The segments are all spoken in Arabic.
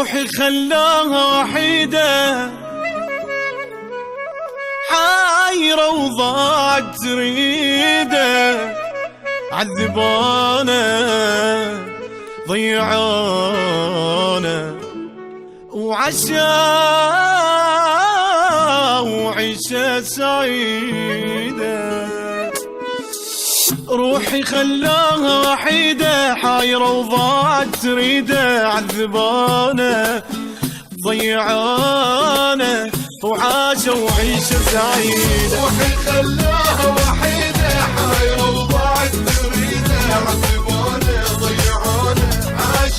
روحي خلاها وحيدة حايرة وضاعت تريده، عذبانا ضيعانا وعيشة سعيدة. روحي خلاها وحيدة حايرة وضاعت تريده، عذبانا ضيعانا وعيشة سعيدة. روحي خلاها وحيدة حايرة وضاعت تريده، عذبانا ضيعانا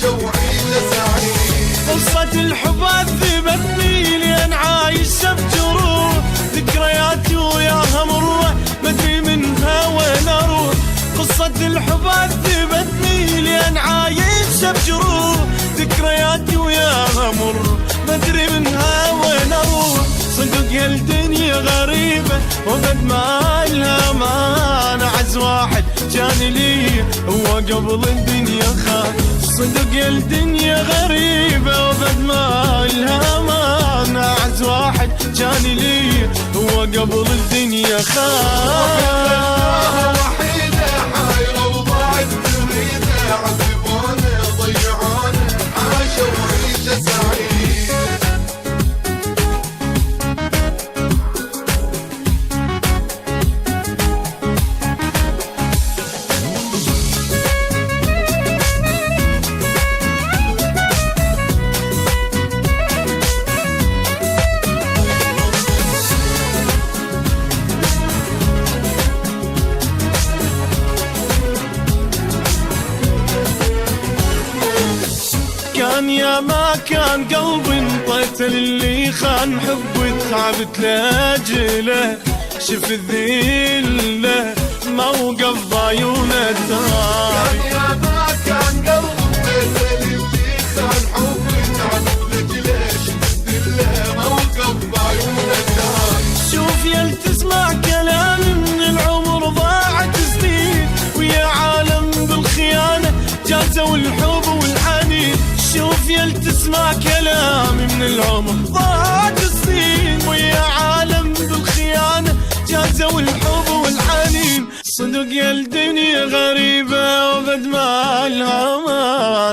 وعيشة سعيدة. قصة الحب عذبتني لين عايشة بجروح، ذكرياتي وياها مرة مدري منها وين اروح. قصة الحب عذبتني لين عايشة بجروح، ذكرياتي وياها مرة مدري منها وين اروح. صدق يا الدنيا غريبة وقد ما لها ما عز واحد كان لي هو قبل الدنيا خان. صدق يا الدنيا غريبة وقد ما لها ما عز واحد كان لي هو قبل الدنيا خان. وحيدة حايرة وضاعت تريده، عذبانا ضيعانا وعيشة سعيدة. كان يا ما كان قلبي انطيت للي خان حبي، تعبت لاجله شف الذله موقف بعيونه كان يا ما كان قلبي انطيت للي خان حبي، تعبت لاجله شف الذله موقف بعيونه. شوف يا تسمع كلامي من العمر ضاعت سنين، ويا عالم بالخيانة جازوا الحب والحنين. شوف يا تسمع كلامي من العمر ضاعت سنين، ويا عالم بالخيانة جازوا الحب والحنين. صدق يا الدنيا غريبة وقد ما لها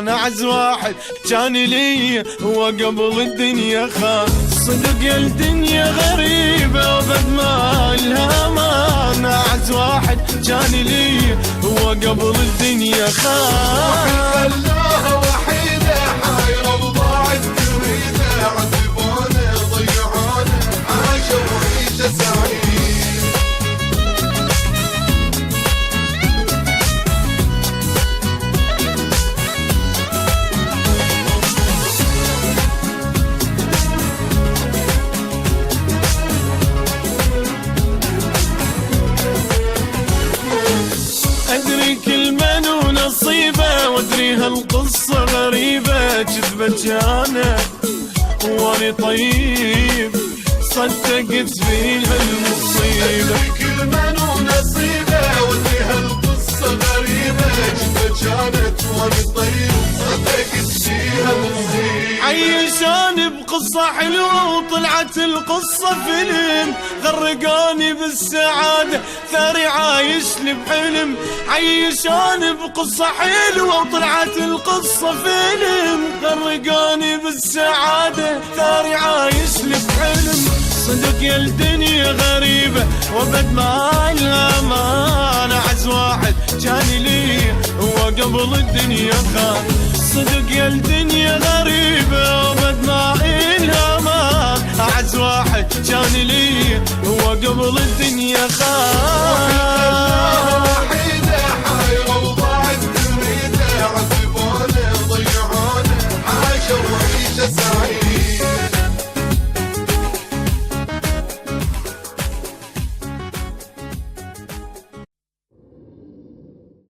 ما عز واحد كان لي هو قبل الدنيا خان. صدق يا الدنيا غريبة وقد ما لها ما عز واحد كان لي هو قبل الدنيا خان. خلاها وحيدة حايرة وضاعت تريده، عذبانا ضيعانا وعيشة سعيدة. أدري كل من ونصيبه وأدري هالقصة غريبة، كذبة كانت وأني طيب صدقت فيها المصيبة. أدري كل من ونصيبه وأدري هالقصة غريبة، كذبة كانت وأني طيب صدقت فيها المصيبة. عيشاني بقصة حلوة وطلعت القصة فيلم، غرقاني بالسعادة ثاري عايش لي بحلم. عيشاني بقصة حلوة وطلعت القصة فيلم، غرقاني بالسعادة ثاري عايش لي بحلم. صدق يا الدنيا غريبة وبد ما لها ما عز واحد كان لي هو قبل الدنيا خان. صدق يا الدنيا غريبة وبد ما إلها ما أعز واحد كان لي هو قبل الدنيا خان.